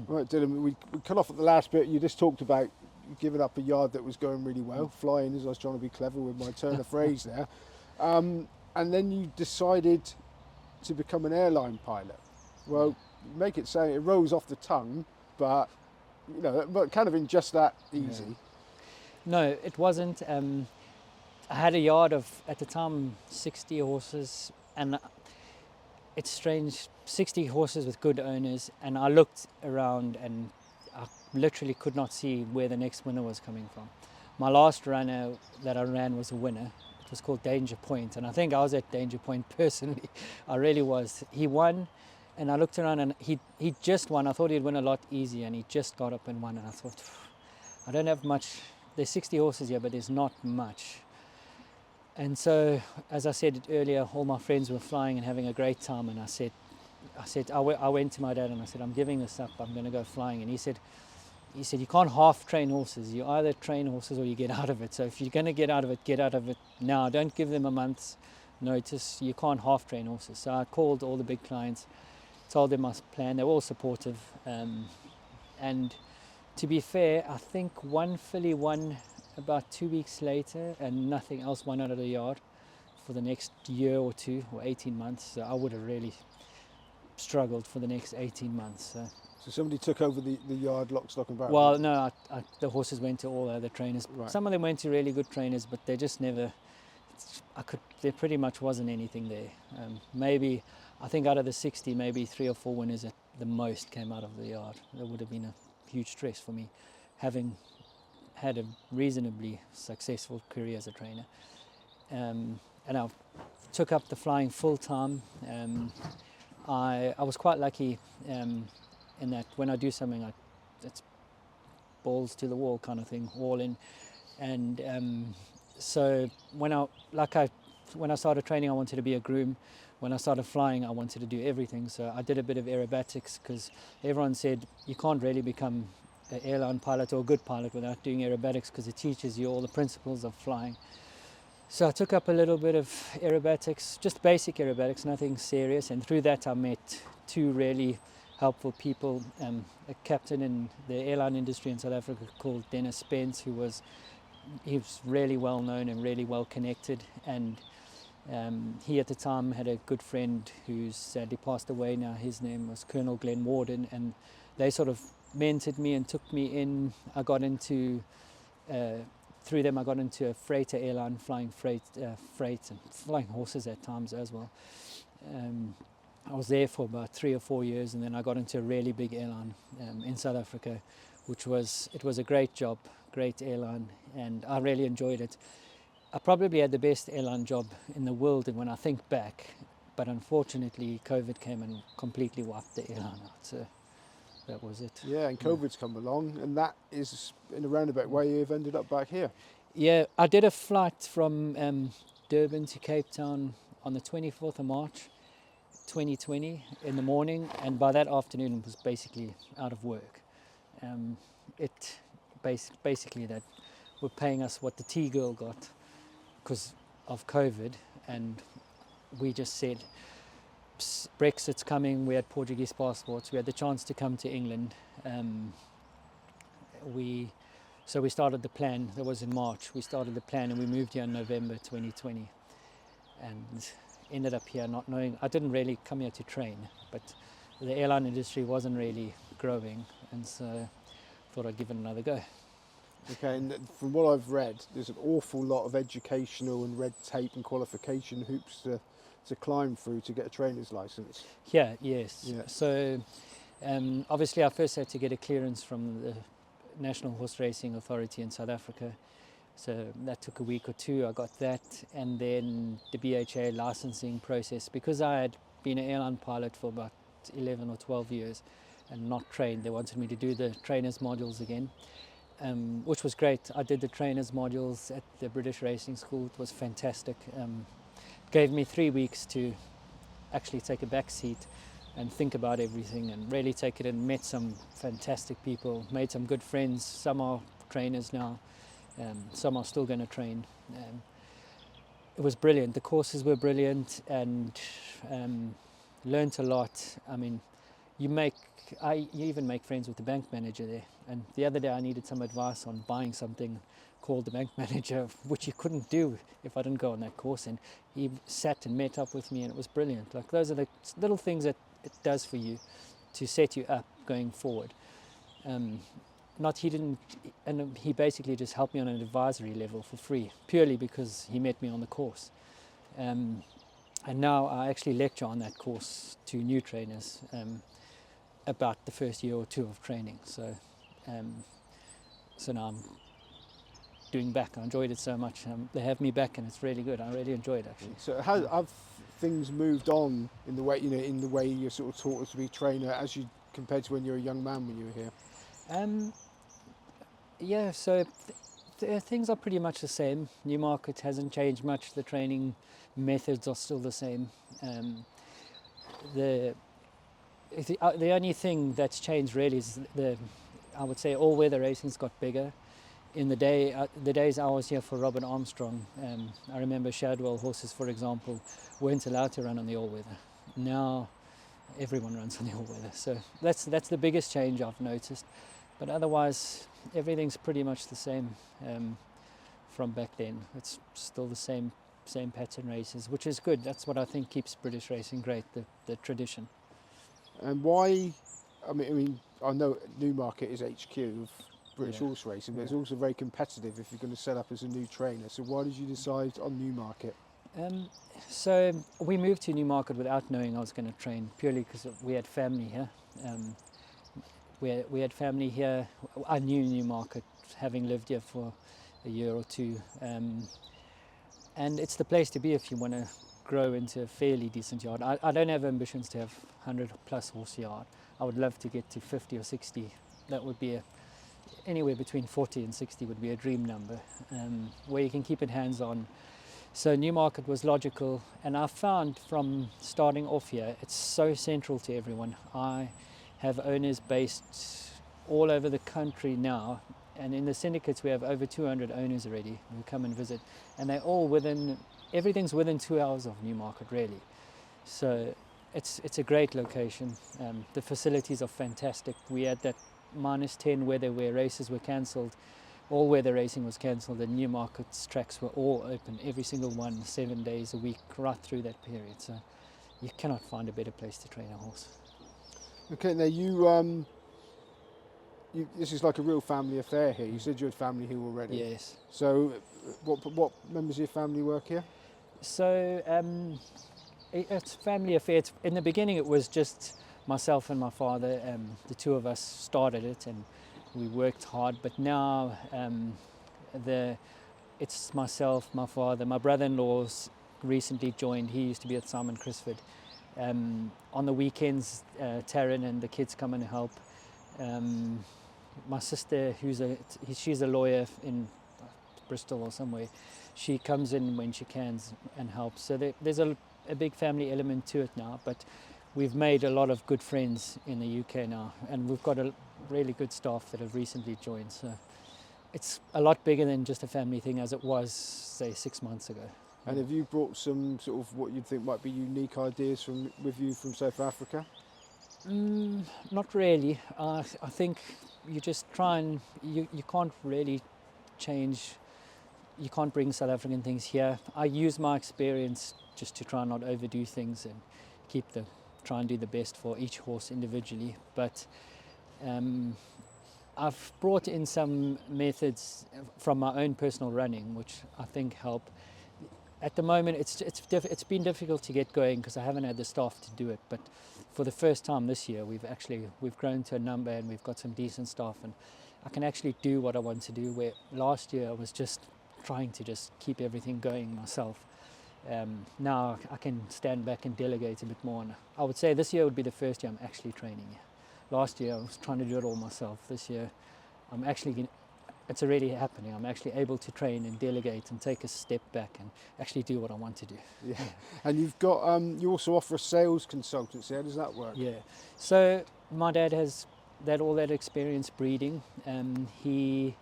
Right, Dylan, we cut off at the last bit. You just talked about giving up a yard that was going really well, flying, as I was trying to be clever with my turn of phrase there. And then you decided to become an airline pilot. Well, make it sound, it rolls off the tongue, but but kind of in just that easy. Yeah. No, it wasn't. I had a yard of, at the time, 60 horses, and it's strange, 60 horses with good owners, and I looked around and I literally could not see where the next winner was coming from. My last runner that I ran was a winner. It was called Danger Point, and I think I was at Danger Point personally. I really was. He won, and I looked around and he just won. I thought he'd win a lot easier, and he just got up and won, and I thought, I don't have much. There's 60 horses here, but there's not much. And so, as I said earlier, all my friends were flying and having a great time, and I went to my dad and I said, I'm giving this up, I'm going to go flying. And he said, you can't half train horses. You either train horses or you get out of it. So if you're going to get out of it now. Don't give them a month's notice. You can't half train horses. So I called all the big clients, told them my plan. They were all supportive. And to be fair, I think one filly won about 2 weeks later, and nothing else won out of the yard for the next year or two, or 18 months. So I would have really struggled for the next 18 months. So somebody took over the yard, lock, stock and barrel? Well, no, the horses went to all other trainers. Right. Some of them went to really good trainers, but they just never, there pretty much wasn't anything there. Maybe, I think out of the 60, maybe 3 or 4 winners at the most came out of the yard. That would have been a huge stress for me, having had a reasonably successful career as a trainer. And I took up the flying full time. I was quite lucky in that when I do something, it's balls to the wall kind of thing, all in. And so when I started training, I wanted to be a groom. When I started flying, I wanted to do everything. So I did a bit of aerobatics, because everyone said you can't really become an airline pilot or a good pilot without doing aerobatics, because it teaches you all the principles of flying. So I took up a little bit of aerobatics, just basic aerobatics, nothing serious. And through that, I met 2 really helpful people. A captain in the airline industry in South Africa called Dennis Spence, he was really well known and really well connected. And he at the time had a good friend who's sadly passed away now. His name was Colonel Glenn Warden, and they sort of mentored me and took me in. I got into through them I got into a freighter airline, flying freight and flying horses at times as well. I was there for about 3 or 4 years, and then I got into a really big airline in South Africa, it was a great job, great airline, and I really enjoyed it. I probably had the best airline job in the world when I think back, but unfortunately COVID came and completely wiped the airline out. So that was it. Yeah, and COVID's come along, and that is in a roundabout way you've ended up back here. Yeah, I did a flight from Durban to Cape Town on the 24th of March 2020 in the morning, and by that afternoon was basically out of work. Basically that were paying us what the tea girl got because of COVID, and we just said Brexit's coming. We had Portuguese passports. We had the chance to come to England. So we started the plan. That was in March. We started the plan, and we moved here in November 2020, and ended up here not knowing. I didn't really come here to train, but the airline industry wasn't really growing, and so thought I'd give it another go. Okay, and from what I've read, there's an awful lot of educational and red tape and qualification hoops to climb through to get a trainer's license. Yeah, yes. Yeah. So obviously I first had to get a clearance from the National Horse Racing Authority in South Africa. So that took a week or two. I got that, and then the BHA licensing process. Because I had been an airline pilot for about 11 or 12 years and not trained, they wanted me to do the trainers modules again. Which was great. I did the trainers modules at the British Racing School. It was fantastic. Gave me 3 weeks to actually take a back seat and think about everything and really take it in. Met some fantastic people, made some good friends. Some are trainers now, some are still going to train. It was brilliant. The courses were brilliant, and learned a lot. I mean, you even make friends with the bank manager there. And the other day I needed some advice on buying something, called the bank manager, which you couldn't do if I didn't go on that course, and he sat and met up with me, and it was brilliant. Like, those are the little things that it does for you to set you up going forward. He basically just helped me on an advisory level for free, purely because he met me on the course. And now I actually lecture on that course to new trainers about the first year or two of training. So now I'm doing back. I enjoyed it so much. They have me back, and it's really good. I really enjoy it, actually. So how have things moved on in the way, in the way you're sort of taught to be a trainer as you compared to when you were a young man when you were here? Yeah, so things are pretty much the same. Newmarket hasn't changed much. The training methods are still the same. The only thing that's changed really is I would say all-weather racing's got bigger. In the days I was here for Robert Armstrong, I remember Shadwell horses, for example, weren't allowed to run on the all-weather. Now everyone runs on the all-weather. So that's the biggest change I've noticed. But otherwise, everything's pretty much the same from back then. It's still the same pattern races, which is good. That's what I think keeps British racing great, the tradition. And why? I mean, I know Newmarket is HQ of British horse racing, but it's also very competitive if you're going to set up as a new trainer. So why did you decide on Newmarket? So we moved to Newmarket without knowing I was going to train, purely because we had family here. We had family here. I knew Newmarket, having lived here for a year or two, and it's the place to be if you want to grow into a fairly decent yard. I don't have ambitions to have 100 plus horse yard. I would love to get to 50 or 60. That would be anywhere between 40 and 60 would be a dream number, where you can keep it hands-on. So Newmarket was logical, and I found from starting off here, it's so central to everyone. I have owners based all over the country now, and in the syndicates we have over 200 owners already who come and visit, and they're all everything's within 2 hours of Newmarket, really. So it's a great location. The facilities are fantastic. We had that -10 weather where races were cancelled. All weather racing was cancelled, and Newmarket's tracks were all open, every single one, 7 days a week, right through that period. So you cannot find a better place to train a horse. Okay, now this is like a real family affair here. You said you had family here already. Yes. So what members of your family work here? So it's a family affair. In the beginning it was just myself and my father. The two of us started it, and we worked hard. But now it's myself, my father, my brother-in-law's recently joined. He used to be at Simon Crisford. On the weekends, Taryn and the kids come and help. My sister, she's a lawyer in Bristol or somewhere, she comes in when she can and helps. So there's a big family element to it now, but we've made a lot of good friends in the UK now, and we've got a really good staff that have recently joined. So it's a lot bigger than just a family thing as it was, say, 6 months ago. And have you brought some sort of what you'd think might be unique ideas with you from South Africa? Not really. I think you just try and you can't really change. You can't bring South African things here. I use my experience just to try and not overdo things and try and do the best for each horse individually. But I've brought in some methods from my own personal running, which I think help. At the moment, it's been difficult to get going because I haven't had the staff to do it. But for the first time this year, we've grown to a number, and we've got some decent staff, and I can actually do what I want to do. Where last year I was just trying to just keep everything going myself. Now I can stand back and delegate a bit more. And I would say this year would be the first year I'm actually training. Last year I was trying to do it all myself. This year it's already happening. I'm actually able to train and delegate and take a step back and actually do what I want to do. Yeah. And you've got you also offer a sales consultancy. How does that work? Yeah. So my dad has all that experience breeding. He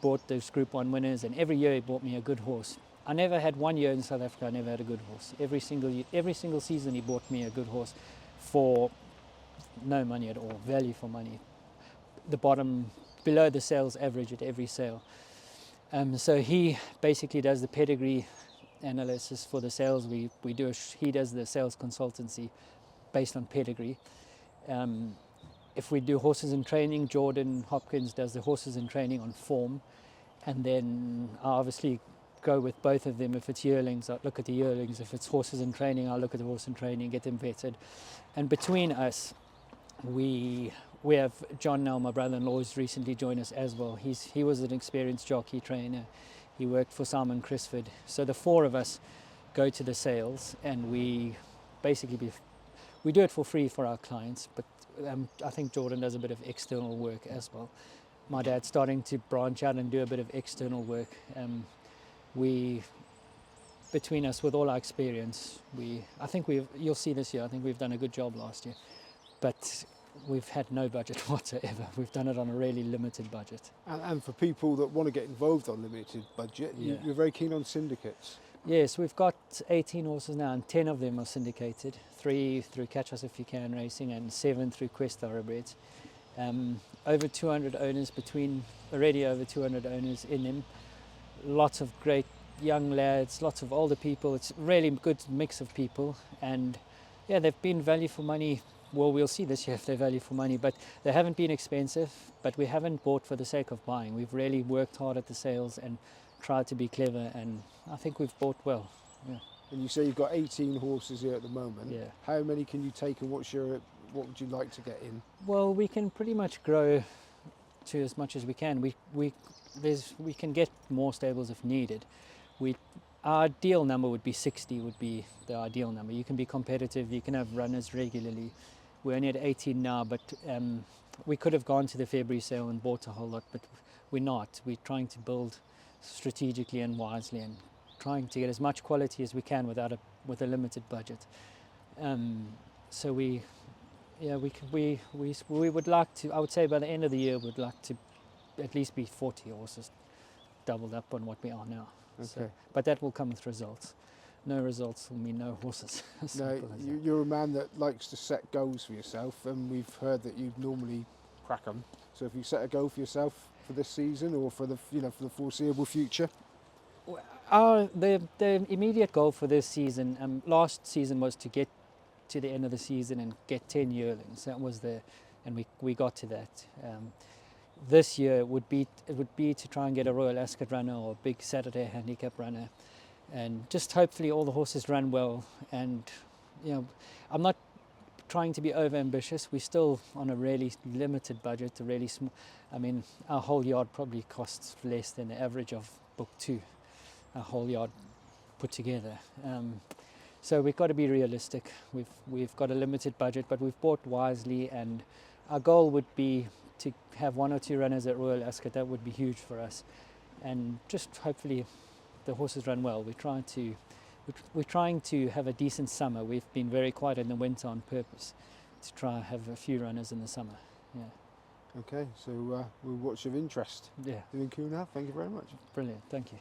bought those Group 1 winners, and every year he bought me a good horse. I never had one year in South Africa I never had a good horse. Every single season he bought me a good horse for no money at all, value for money. The bottom, below the sales average at every sale. So he basically does the pedigree analysis for the sales. He does the sales consultancy based on pedigree. If we do horses in training, Jordan Hopkins does the horses in training on form, and then I obviously go with both of them. If it's yearlings, I look at the yearlings. If it's horses in training, I look at the horse in training, get them vetted. And between us, we have John now, my brother-in-law, who's recently joined us as well. He was an experienced jockey trainer. He worked for Simon Crisford. So the four of us go to the sales, and we basically we do it for free for our clients, but I think Jordan does a bit of external work as well. My dad's starting to branch out and do a bit of external work. Between us, with all our experience, you'll see this year, I think we've done a good job last year, but we've had no budget whatsoever. We've done it on a really limited budget. And for people that want to get involved on limited budget, Yeah. you're very keen on syndicates. Yes, we've got 18 horses now, and 10 of them are syndicated. 3 through Catch Us If You Can Racing, and 7 through Quest Thoroughbreds. Over 200 owners already over 200 owners in them. Lots of great young lads, lots of older people. It's really a good mix of people, and yeah, they've been value for money. Well, we'll see this year if they're value for money, but they haven't been expensive, but we haven't bought for the sake of buying. We've really worked hard at the sales and tried to be clever, and I think we've bought well. Yeah. And you say you've got 18 horses here at the moment. Yeah. How many can you take, and what would you like to get in? Well, we can pretty much grow to as much as we can. We can get more stables if needed. Our ideal number would be 60 would be the ideal number. You can be competitive, you can have runners regularly. We're only at 18 now, but we could have gone to the February sale and bought a whole lot, but we're not. We're trying to build strategically and wisely, and trying to get as much quality as we can with a limited budget. So we would like to, I would say by the end of the year, we'd like to at least be 40 horses, doubled up on what we are now. Okay. So, but that will come with results. No results will mean no horses. No, you're a man that likes to set goals for yourself, and we've heard that you normally crack them. So if you set a goal for yourself for this season, or for the foreseeable future? The immediate goal for this season, last season, was to get to the end of the season and get 10 yearlings. That was and we got to that. This year it would be to try and get a Royal Ascot runner or a big Saturday handicap runner, and just hopefully all the horses run well. And I'm not trying to be over ambitious. We're still on a really limited budget, a really small. I mean, our whole yard probably costs less than the average of Book 2, our whole yard put together. So we've got to be realistic. We've got a limited budget, but we've bought wisely, and our goal would be to have 1 or 2 runners at Royal Ascot. That would be huge for us, and just hopefully the horses run well. We're trying to have a decent summer. We've been very quiet in the winter on purpose to try and have a few runners in the summer. Yeah. Okay, so we'll watch with interest. Yeah. Doing CUNHA. Thank you very much. Brilliant. Thank you.